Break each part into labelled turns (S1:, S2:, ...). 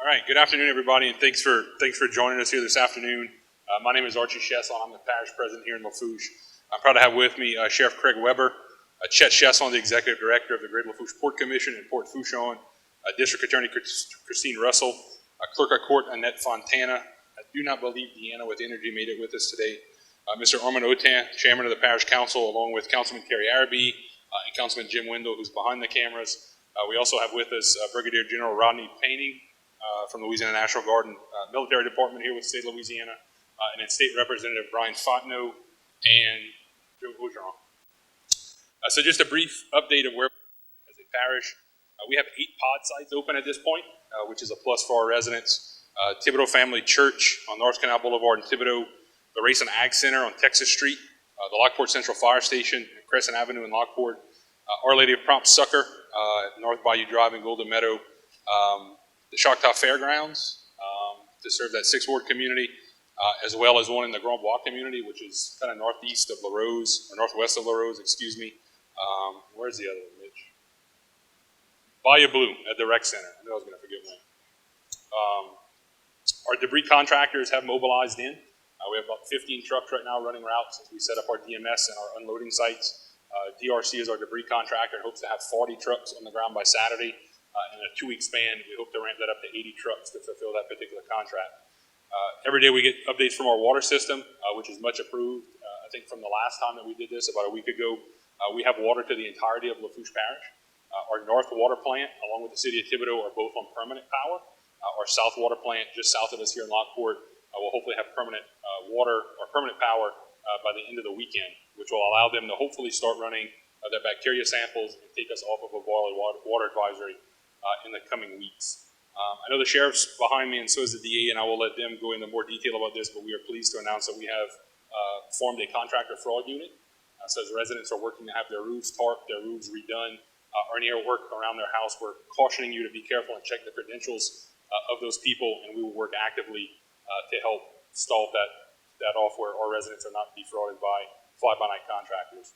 S1: All right, good afternoon, everybody, and thanks for joining us here this afternoon. My name is Archie Chesson. I'm the parish president here in Lafourche. I'm proud to have with me Sheriff Craig Weber, Chet Chesson, the executive director of the Great Lafourche Port Commission in Port Fourchon, District Attorney Christine Russell, Clerk of Court Annette Fontana. I do not believe Deanna with Energy made it with us today. Mr. Armand Otin, chairman of the parish council, along with Councilman Kerry Araby and Councilman Jim Wendell, who's behind the cameras. We also have with us Brigadier General Rodney Painting from the Louisiana National Guard and Military Department here with the state of Louisiana, and then State Representative Brian Fontenot and Joe Ogeron. So just a brief update of where as a parish. We have 8 pod sites open at this point, which is a plus for our residents. Thibodeau Family Church on North Canal Boulevard in Thibodeau, the Race and Ag Center on Texas Street, the Lockport Central Fire Station at Crescent Avenue in Lockport, Our Lady of Prompt Succor at North Bayou Drive in Golden Meadow, the Choctaw Fairgrounds to serve that 6th Ward community, as well as one in the Grand Bois community, which is kind of northeast of LaRose, or northwest of LaRose, excuse me. Where's the other one, Mitch? Bayou Blue at the Rec Center. I knew I was going to forget one. Our debris contractors have mobilized in. We have about 15 trucks right now running routes as we set up our DMS and our unloading sites. DRC is our debris contractor and hopes to have 40 trucks on the ground by Saturday. In a 2-week span, we hope to ramp that up to 80 trucks to fulfill that particular contract. Every day we get updates from our water system, which is much improved. I think from the last time that we did this, about a week ago, we have water to the entirety of Lafourche Parish. Our north water plant, along with the city of Thibodeau, are both on permanent power. Our south water plant, just south of us here in Lockport, will hopefully have permanent water or permanent power by the end of the weekend, which will allow them to hopefully start running their bacteria samples and take us off of a boiling water advisory in the coming weeks. I know the sheriff's behind me, and so is the DA, and I will let them go into more detail about this, but we are pleased to announce that we have formed a contractor fraud unit. So as residents are working to have their roofs tarped, their roofs redone, or any work around their house, we're cautioning you to be careful and check the credentials of those people, and we will work actively to help stall that off where our residents are not defrauded by fly-by-night contractors.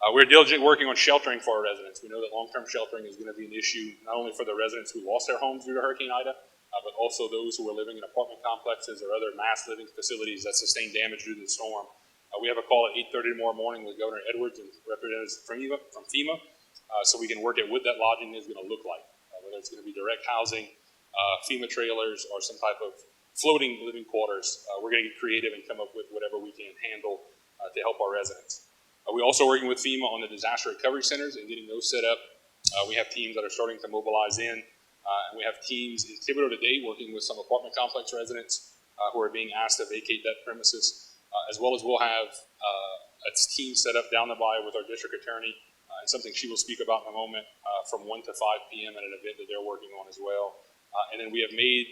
S1: We're diligently working on sheltering for our residents. We know that long-term sheltering is going to be an issue not only for the residents who lost their homes due to Hurricane Ida, but also those who are living in apartment complexes or other mass living facilities that sustained damage due to the storm. We have a call at 8:30 tomorrow morning with Governor Edwards and representatives from FEMA, so we can work at what that lodging is going to look like, whether it's going to be direct housing, FEMA trailers, or some type of floating living quarters. We're going to get creative and come up with whatever we can handle to help our residents. We're also working with FEMA on the disaster recovery centers and getting those set up. We have teams that are starting to mobilize in, and we have teams in Thibodeau today working with some apartment complex residents who are being asked to vacate that premises, as well as we'll have a team set up down the bay with our district attorney, and something she will speak about in a moment, from 1 to 5 p.m. at an event that they're working on as well. And then we have made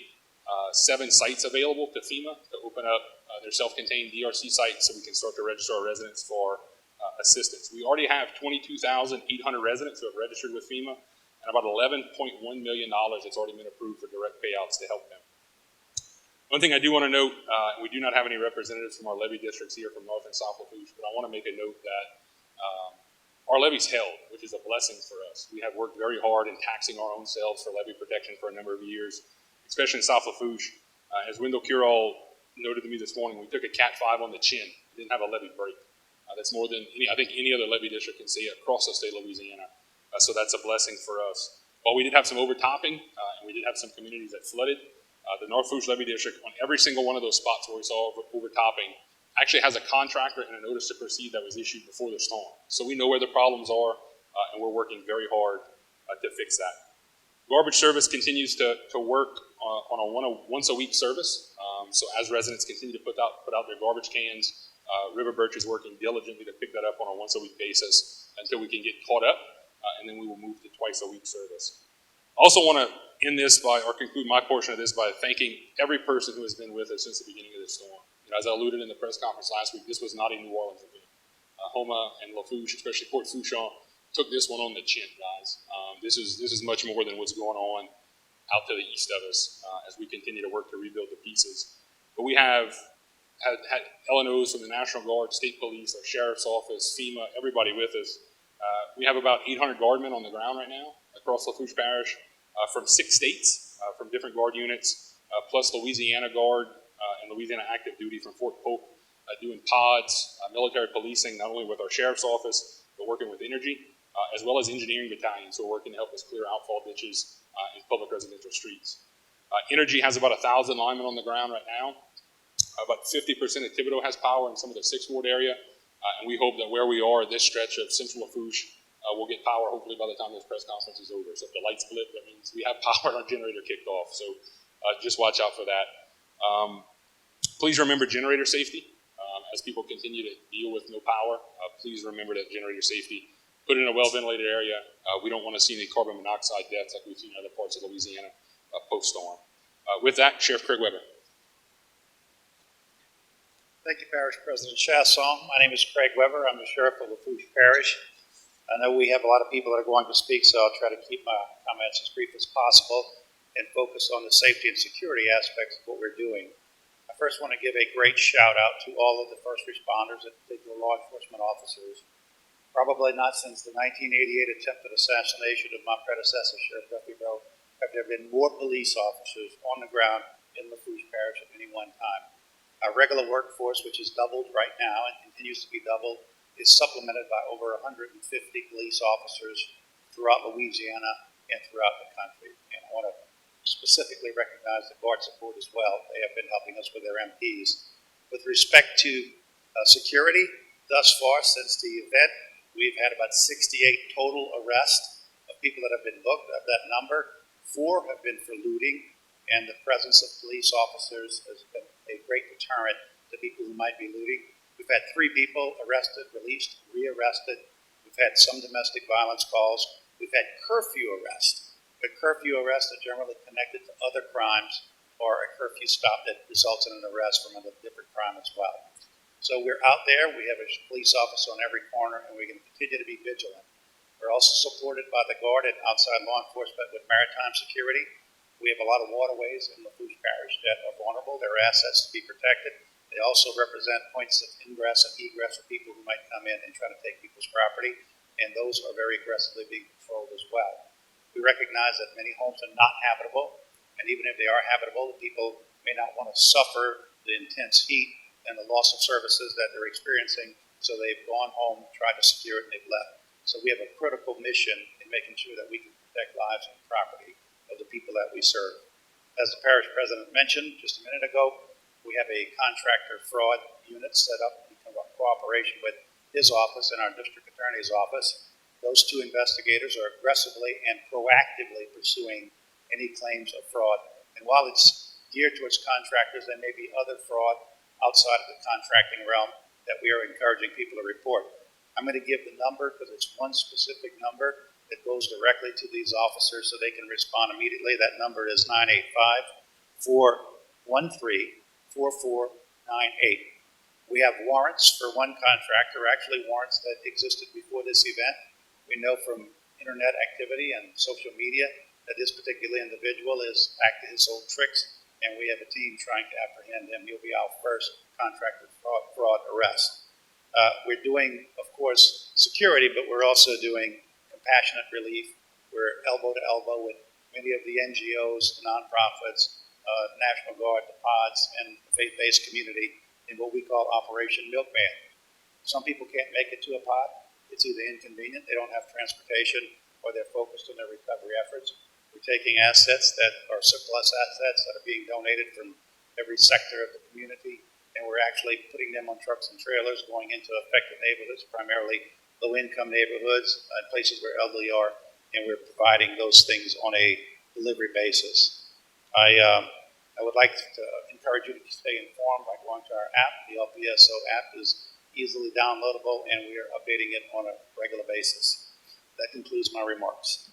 S1: 7 sites available to FEMA to open up their self-contained DRC sites so we can start to register our residents for assistance. We already have 22,800 residents who have registered with FEMA, and about $11.1 million that's already been approved for direct payouts to help them. One thing I do want to note, we do not have any representatives from our levy districts here from North and South Lafourche, but I want to make a note that our levy's held, which is a blessing for us. We have worked very hard in taxing our own selves for levy protection for a number of years, especially in South Lafourche. As Wendell Curall noted to me this morning, we took a Cat 5 on the chin. We didn't have a levy break. That's more than any other levy district can say across the state of Louisiana. So that's a blessing for us. While we did have some overtopping, and we did have some communities that flooded, the North Lafourche Levy District, on every single one of those spots where we saw overtopping, actually has a contractor and a notice to proceed that was issued before the storm. So we know where the problems are, and we're working very hard to fix that. Garbage service continues to work on a once-a-week service. So as residents continue to put out their garbage cans, River Birch is working diligently to pick that up on a once-a-week basis until we can get caught up, and then we will move to twice-a-week service. I also want to end this or conclude my portion of this by thanking every person who has been with us since the beginning of this storm. As I alluded in the press conference last week, this was not a New Orleans event. Homa and Lafourche, especially Port Fourchon, took this one on the chin, guys. This is much more than what's going on out to the east of us as we continue to work to rebuild the pieces. But we have had LNOs from the National Guard, State Police, our Sheriff's Office, FEMA, everybody with us. We have about 800 guardmen on the ground right now across Lafourche Parish from 6 states. from different Guard units, plus Louisiana Guard and Louisiana Active Duty from Fort Polk, doing pods, military policing, not only with our sheriff's office, but working with energy, as well as engineering battalions who are working to help us clear outfall ditches in public residential streets. Energy has about 1,000 linemen on the ground right now. About 50% of Thibodeau has power in some of the 6th Ward area, and we hope that where we are, this stretch of central Lafourche, we'll get power hopefully by the time this press conference is over. So if the lights blip, that means we have power and our generator kicked off. So just watch out for that. Please remember generator safety. As people continue to deal with no power, please remember that generator safety. Put it in a well-ventilated area. We don't want to see any carbon monoxide deaths like we've seen in other parts of Louisiana post-storm. With that, Sheriff Craig Weber.
S2: Thank you, Parish President Chasson. My name is Craig Weber. I'm the Sheriff of Lafourche Parish. I know we have a lot of people that are going to speak, so I'll try to keep my comments as brief as possible and focus on the safety and security aspects of what we're doing. I first want to give a great shout out to all of the first responders and particular law enforcement officers. Probably not since the 1988 attempted assassination of my predecessor, Sheriff Duffy Bell, have there been more police officers on the ground in Lafourche Parish at any one time. Our regular workforce, which is doubled right now and continues to be doubled, is supplemented by over 150 police officers throughout Louisiana and throughout the country. And I want to specifically recognize the Guard support as well. They have been helping us with their MPs. With respect to security, thus far since the event, we've had about 68 total arrests of people that have been booked. Of that number, 4 have been for looting, and the presence of police officers has been a great deterrent to people who might be looting. We've had 3 people arrested, released, re-arrested. We've had some domestic violence calls. We've had curfew arrests. But curfew arrests are generally connected to other crimes or a curfew stop that results in an arrest from a different crime as well. So we're out there. We have a police officer on every corner, and we're going to continue to be vigilant. We're also supported by the Guard and outside law enforcement with maritime security. We have a lot of waterways in Lafourche Parish that are vulnerable. They're assets to be protected. They also represent points of ingress and egress for people who might come in and try to take people's property, and those are very aggressively being patrolled as well. We recognize that many homes are not habitable, and even if they are habitable, the people may not want to suffer the intense heat and the loss of services that they're experiencing, so they've gone home, tried to secure it, and they've left. So we have a critical mission in making sure that we can protect lives and property of the people that we serve. As the parish president mentioned just a minute ago, we have a contractor fraud unit set up in cooperation with his office and our district attorney's office. Those 2 investigators are aggressively and proactively pursuing any claims of fraud. And while it's geared towards contractors, there may be other fraud outside of the contracting realm that we are encouraging people to report. I'm going to give the number because it's one specific number that goes directly to these officers so they can respond immediately. That number is 985-413-4498. We have warrants for one contractor, actually warrants that existed before this event. We know from internet activity and social media that this particular individual is back to his old tricks, and we have a team trying to apprehend him. He'll be our first contractor fraud arrest. We're doing, of course, security, but we're also doing compassionate relief. We're elbow to elbow with many of the NGOs, the nonprofits, National Guard, the pods, and the faith-based community in what we call Operation Milkman. Some people can't make it to a pod. It's either inconvenient, they don't have transportation, or they're focused on their recovery efforts. We're taking assets that are surplus assets that are being donated from every sector of the community, and we're actually putting them on trucks and trailers going into affected neighborhoods, primarily low-income neighborhoods, places where elderly are, and we're providing those things on a delivery basis. I would like to encourage you to stay informed by going to our app. The LPSO app is easily downloadable, and we are updating it on a regular basis. That concludes my remarks.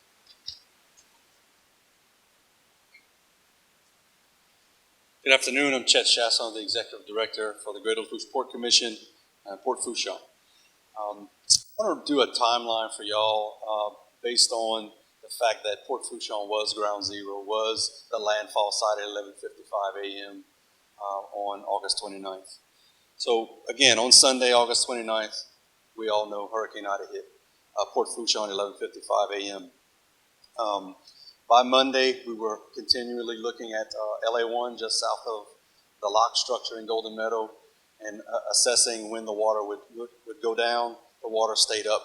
S3: Good afternoon. I'm Chet Chasson, the Executive Director for the Greater Lafourche Port Commission and Port Fourchon. I want to do a timeline for y'all based on the fact that Port Fourchon was ground zero, was the landfall site at 11:55 a.m. On August 29th. So again, on Sunday, August 29th, we all know Hurricane Ida hit Port Fourchon at 11:55 a.m. By Monday, we were continually looking at LA1 just south of the lock structure in Golden Meadow and assessing when the water would go down. The water stayed up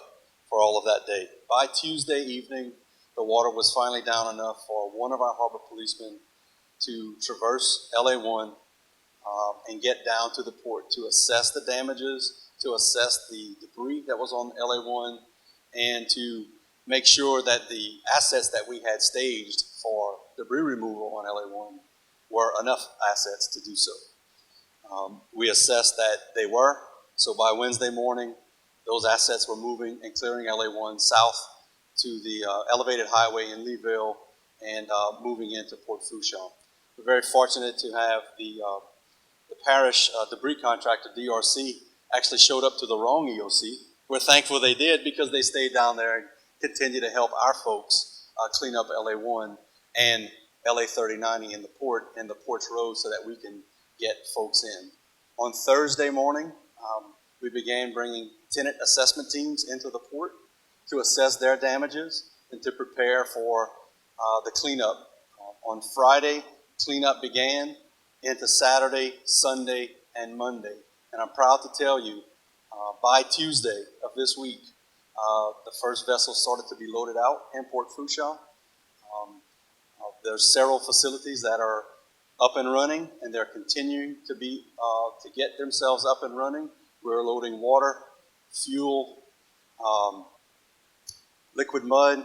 S3: for all of that day. By Tuesday evening, the water was finally down enough for one of our harbor policemen to traverse LA1 and get down to the port to assess the damages, to assess the debris that was on LA1, and to make sure that the assets that we had staged for debris removal on LA1 were enough assets to do so. We assessed that they were, so by Wednesday morning, those assets were moving and clearing LA1 south to the elevated highway in Leeville and moving into Port Fourchon. We're very fortunate to have the Parish debris contractor, DRC, actually showed up to the wrong EOC. We're thankful they did because they stayed down there and continue to help our folks clean up LA1 and LA 3090 in the port and the ports road so that we can get folks in. On Thursday morning, we began bringing tenant assessment teams into the port to assess their damages and to prepare for the cleanup. On Friday, cleanup began into Saturday, Sunday, and Monday. And I'm proud to tell you, by Tuesday of this week, the first vessel started to be loaded out in Port Fourchon. There's several facilities that are up and running, and they're continuing to be to get themselves up and running. We're loading water, fuel, liquid mud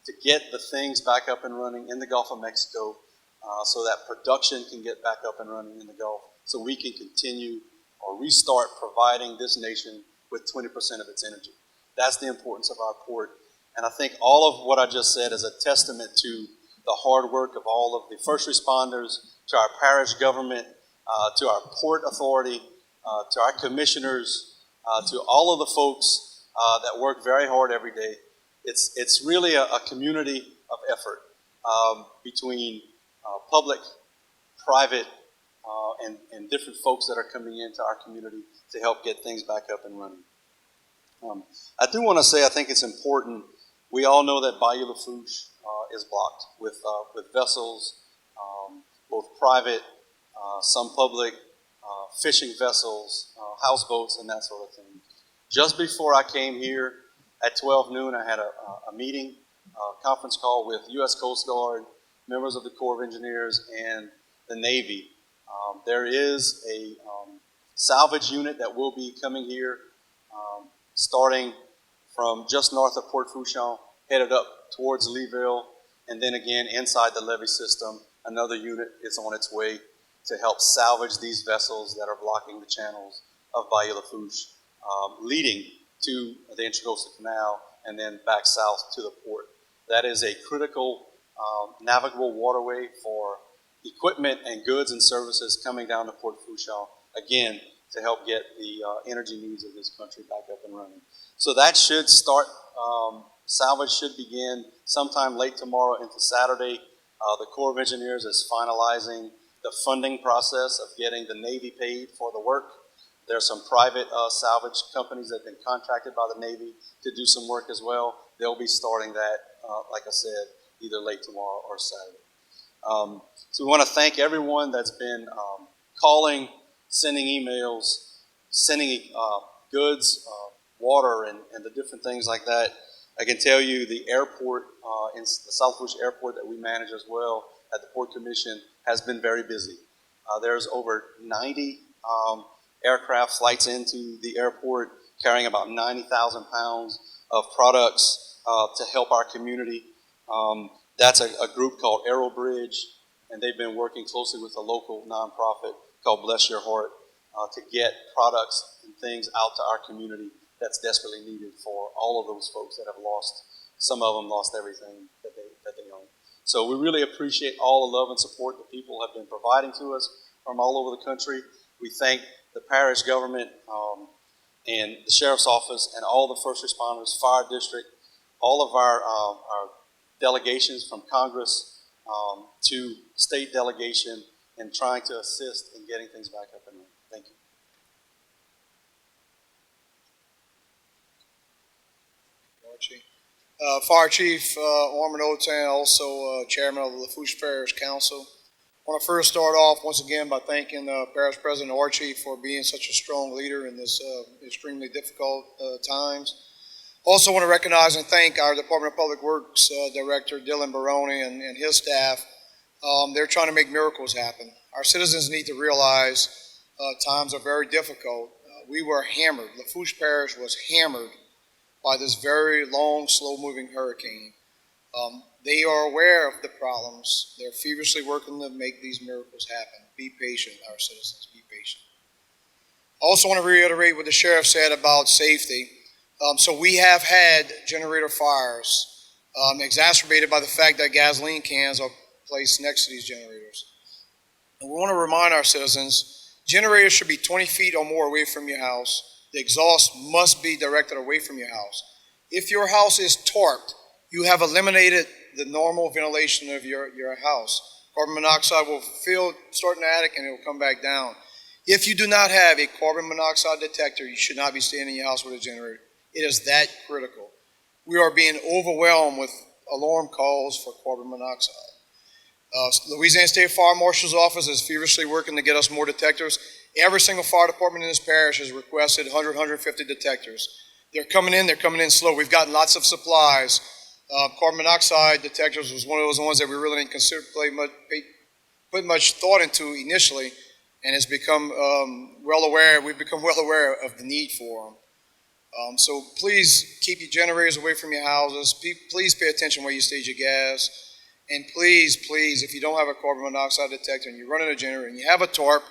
S3: to get the things back up and running in the Gulf of Mexico so that production can get back up and running in the Gulf so we can continue or restart providing this nation with 20% of its energy. That's the importance of our port. And I think all of what I just said is a testament to the hard work of all of the first responders, to our parish government, to our port authority, to our commissioners, to all of the folks that work very hard every day. It's really a community of effort between public, private, and different folks that are coming into our community to help get things back up and running. I do want to say I think it's important. We all know that Bayou Lafourche is blocked with vessels, both private, some public, fishing vessels, houseboats, and that sort of thing. Just before I came here at 12 noon, I had a meeting, a conference call with U.S. Coast Guard, members of the Corps of Engineers, and the Navy. There is a salvage unit that will be coming here starting from just north of Port Fourchon, headed up towards Leeville, and then again inside the levee system, another unit is on its way to help salvage these vessels that are blocking the channels of Bayou Lafourche, leading to the Intracoastal Canal and then back south to the port. That is a critical navigable waterway for equipment and goods and services coming down to Port Fourchon, again, to help get the energy needs of this country back up and running. So that should start, salvage should begin sometime late tomorrow into Saturday. The Corps of Engineers is finalizing the funding process of getting the Navy paid for the work. There are some private salvage companies that have been contracted by the Navy to do some work as well. They'll be starting that, like I said, either late tomorrow or Saturday. So we want to thank everyone that's been calling, sending emails, sending goods, water, and the different things like that. I can tell you the airport, in the South Lafourche Airport that we manage as well at the Port Commission has been very busy. There's over 90 aircraft flights into the airport carrying about 90,000 pounds of products to help our community. That's a group called AeroBridge, and they've been working closely with a local nonprofit called Bless Your Heart to get products and things out to our community that's desperately needed for all of those folks that have lost, some of them lost everything that they own. So we really appreciate all the love and support that people have been providing to us from all over the country. We thank the parish government and the sheriff's office and all the first responders, fire district, all of our delegations from Congress to state delegation in trying to assist in getting things back up and running. Thank you.
S4: Archie. Fire Chief Orman Otan, also Chairman of the Lafourche Parish Council. I want to first start off once again by thanking Parish President Archie for being such a strong leader in this extremely difficult times. Also want to recognize and thank our Department of Public Works Director Dylan Baroni and his staff. They're trying to make miracles happen. Our citizens need to realize times are very difficult. We were hammered. Lafourche Parish was hammered by this very long, slow-moving hurricane. They are aware of the problems. They're feverishly working to make these miracles happen. Be patient, our citizens, be patient. I also want to reiterate what the sheriff said about safety. So we have had generator fires exacerbated by the fact that gasoline cans are placed next to these generators. And we want to remind our citizens, generators should be 20 feet or more away from your house. The exhaust must be directed away from your house. If your house is torqued, you have eliminated the normal ventilation of your house. Carbon monoxide will start in the attic and it will come back down. If you do not have a carbon monoxide detector, you should not be staying in your house with a generator. It is that critical. We are being overwhelmed with alarm calls for carbon monoxide. Louisiana State Fire Marshal's office is feverishly working to get us more detectors. Every single fire department in this parish has requested 100, 150 detectors. They're coming in slow. We've gotten lots of supplies. Carbon monoxide detectors was one of those ones that we really didn't put much thought into initially, and it's become we've become well aware of the need for them. So please keep your generators away from your houses. Please pay attention where you stage your gas. And please, if you don't have a carbon monoxide detector and you're running a generator and you have a tarp,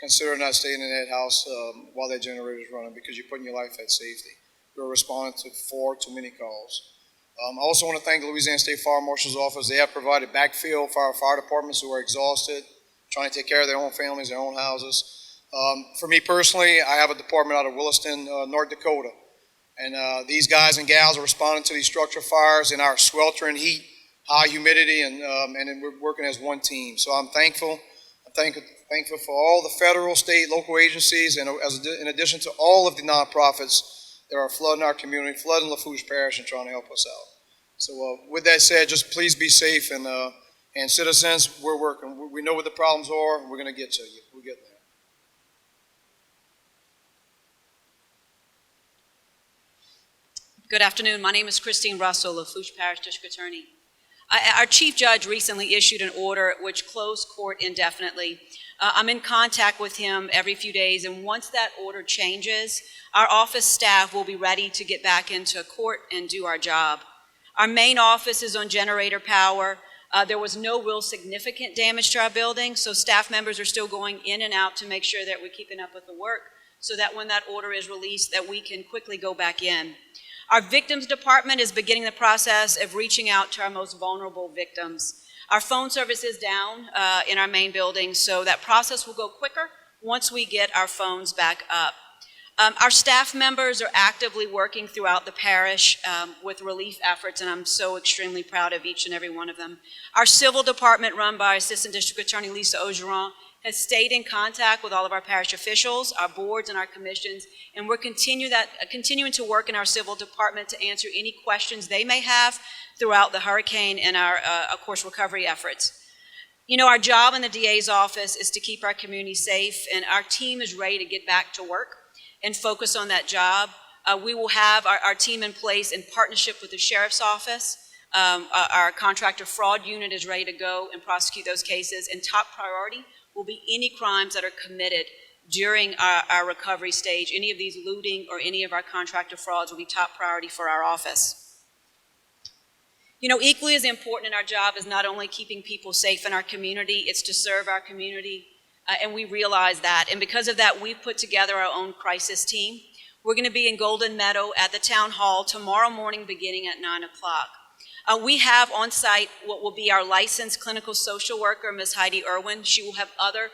S4: consider not staying in that house while that generator is running, because you're putting your life at safety. We're responding to far too many calls. I also want to thank the Louisiana State Fire Marshal's office. They have provided backfill for our fire departments who are exhausted, trying to take care of their own families, their own houses. For me personally, I have a department out of Williston, North Dakota. And these guys and gals are responding to these structure fires in our sweltering heat, high humidity, and we're working as one team. So I'm thankful. I'm thankful for all the federal, state, local agencies, and in addition to all of the nonprofits that are flooding our community, flooding Lafourche Parish, and trying to help us out. So with that said, just please be safe, and citizens, we're working. We know what the problems are, and we're going to get to you. We'll get there.
S5: Good afternoon. My name is Christine Russell, Lafourche Parish District Attorney. Our Chief Judge recently issued an order which closed court indefinitely. I'm in contact with him every few days, and once that order changes, our office staff will be ready to get back into court and do our job. Our main office is on generator power. There was no real significant damage to our building, so staff members are still going in and out to make sure that we're keeping up with the work so that when that order is released, that we can quickly go back in. Our victims department is beginning the process of reaching out to our most vulnerable victims. Our phone service is down in our main building, so that process will go quicker once we get our phones back up. Our staff members are actively working throughout the parish with relief efforts, and I'm so extremely proud of each and every one of them. Our civil department, run by Assistant District Attorney Lisa Ogeron, has stayed in contact with all of our parish officials, our boards, and our commissions, and we're continuing to work in our civil department to answer any questions they may have throughout the hurricane and our, of course, recovery efforts. You know, our job in the DA's office is to keep our community safe, and our team is ready to get back to work and focus on that job. We will have our team in place in partnership with the Sheriff's Office. Our contractor fraud unit is ready to go and prosecute those cases, and top priority will be any crimes that are committed during our recovery stage. Any of these looting or any of our contractor frauds will be top priority for our office. You know, equally as important in our job is not only keeping people safe in our community, it's to serve our community, and we realize that. And because of that, we've put together our own crisis team. We're going to be in Golden Meadow at the town hall tomorrow morning beginning at 9 o'clock. We have on site what will be our licensed clinical social worker, Ms. Heidi Irwin. She will have other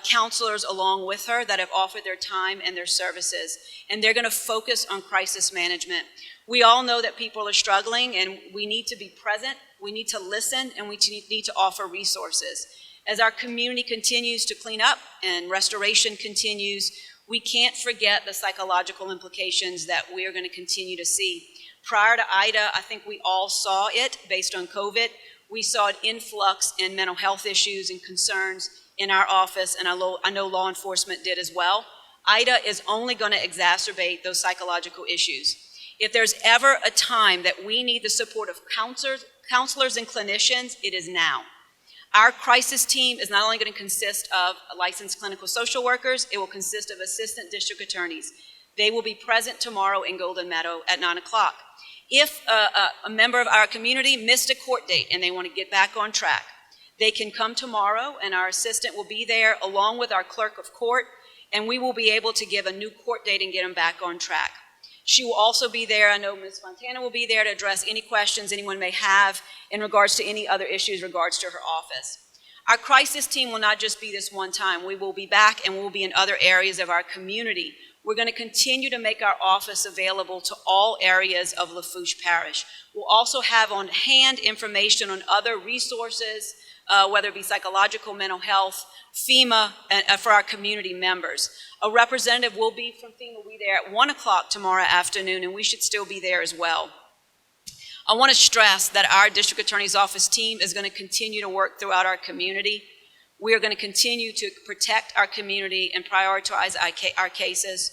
S5: counselors along with her that have offered their time and their services, and they're going to focus on crisis management. We all know that people are struggling, and we need to be present, we need to listen, and we need to offer resources. As our community continues to clean up and restoration continues, we can't forget the psychological implications that we are going to continue to see. Prior to Ida, I think we all saw it based on COVID. We saw an influx in mental health issues and concerns in our office, and I know law enforcement did as well. Ida is only going to exacerbate those psychological issues. If there's ever a time that we need the support of counselors and clinicians, it is now. Our crisis team is not only going to consist of licensed clinical social workers, it will consist of assistant district attorneys. They will be present tomorrow in Golden Meadow at 9 o'clock. If a member of our community missed a court date and they want to get back on track, they can come tomorrow and our assistant will be there along with our clerk of court, and we will be able to give a new court date and get them back on track. She will also be there, I know Ms. Fontana will be there to address any questions anyone may have in regards to any other issues in regards to her office. Our crisis team will not just be this one time. We will be back and we'll be in other areas of our community. We're going to continue to make our office available to all areas of Lafourche Parish. We'll also have on hand information on other resources, whether it be psychological, mental health, FEMA, for our community members. A representative will be from FEMA will be there at 1 o'clock tomorrow afternoon, and we should still be there as well. I want to stress that our district attorney's office team is going to continue to work throughout our community. We are going to continue to protect our community and prioritize our cases.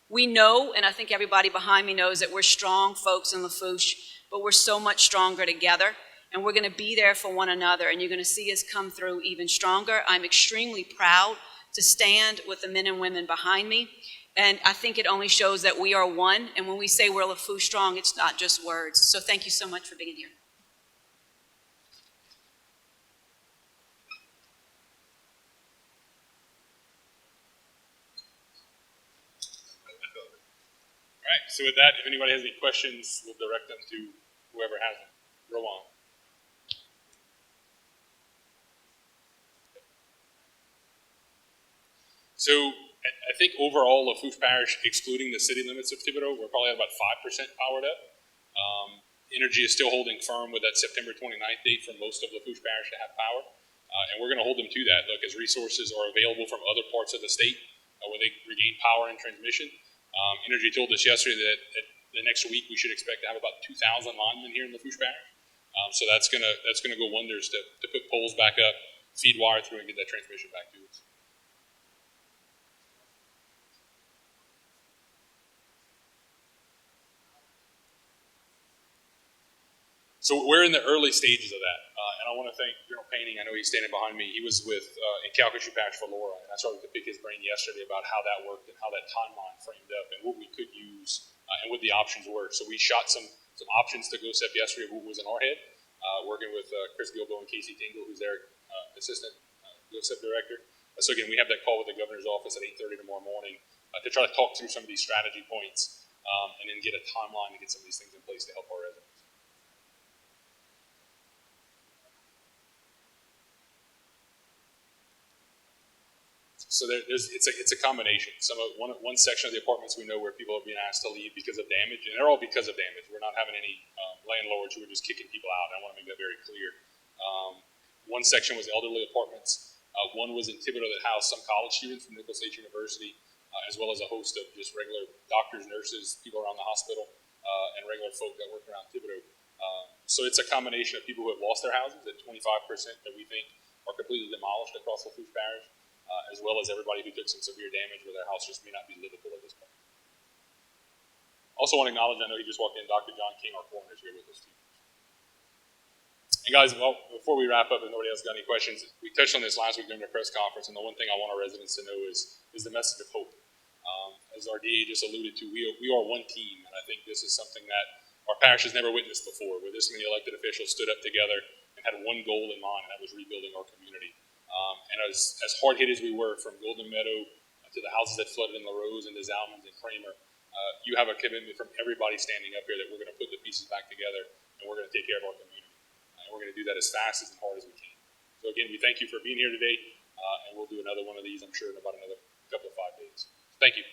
S5: We know, and I think everybody behind me knows, that we're strong folks in Lafourche, but we're so much stronger together, and we're going to be there for one another, and you're going to see us come through even stronger. I'm extremely proud to stand with the men and women behind me, and I think it only shows that we are one, and when we say we're Lafourche strong, it's not just words. So thank you so much for being here.
S1: All right, so with that, if anybody has any questions, we'll direct them to whoever has them. Rowan. So I think overall, Lafourche Parish, excluding the city limits of Thibodaux, we're probably at about 5% powered up. Energy is still holding firm with that September 29th date for most of Lafourche Parish to have power. And we're going to hold them to that. Look, as resources are available from other parts of the state when they regain power and transmission. Energy told us yesterday that the next week we should expect to have about 2,000 linemen here in Lafourche Parish. So that's gonna go wonders to put poles back up, feed wire through, and get that transmission back to us. So we're in the early stages of that, and I want to thank General Painting. I know he's standing behind me. He was with in Calcasieu Parish for Laura, and I started to pick his brain yesterday about how that worked and how that timeline framed up and what we could use and what the options were. So we shot some options to GOSEP yesterday of what was in our head, working with Chris Gilbo and Casey Tingle, who's their assistant GOSEP director. So again, we have that call with the governor's office at 8:30 tomorrow morning to try to talk through some of these strategy points and then get a timeline to get some of these things in place to help our residents. So it's a combination. One section of the apartments we know where people are being asked to leave because of damage, and they're all because of damage. We're not having any landlords who are just kicking people out. I want to make that very clear. One section was elderly apartments. One was in Thibodaux that housed some college students from Nicholls State University, as well as a host of just regular doctors, nurses, people around the hospital, and regular folk that work around Thibodaux. So it's a combination of people who have lost their houses at 25% that we think are completely demolished across Lafourche Parish. As well as everybody who took some severe damage where their house just may not be livable at this point. Also want to acknowledge, I know he just walked in, Dr. John King, our coroner, is here with us too. And guys, well, before we wrap up, if nobody else got any questions, we touched on this last week during the press conference, and the one thing I want our residents to know is the message of hope. As our DA just alluded to, we are one team, and I think this is something that our parish has never witnessed before, where this many elected officials stood up together and had one goal in mind, and that was rebuilding our community. And as hard hit as we were from Golden Meadow to the houses that flooded in LaRose and the Zalmans and Kramer, you have a commitment from everybody standing up here that we're going to put the pieces back together and we're going to take care of our community. And we're going to do that as fast and as hard as we can. So again, we thank you for being here today, and we'll do another one of these, I'm sure, in about another couple of 5 days. Thank you.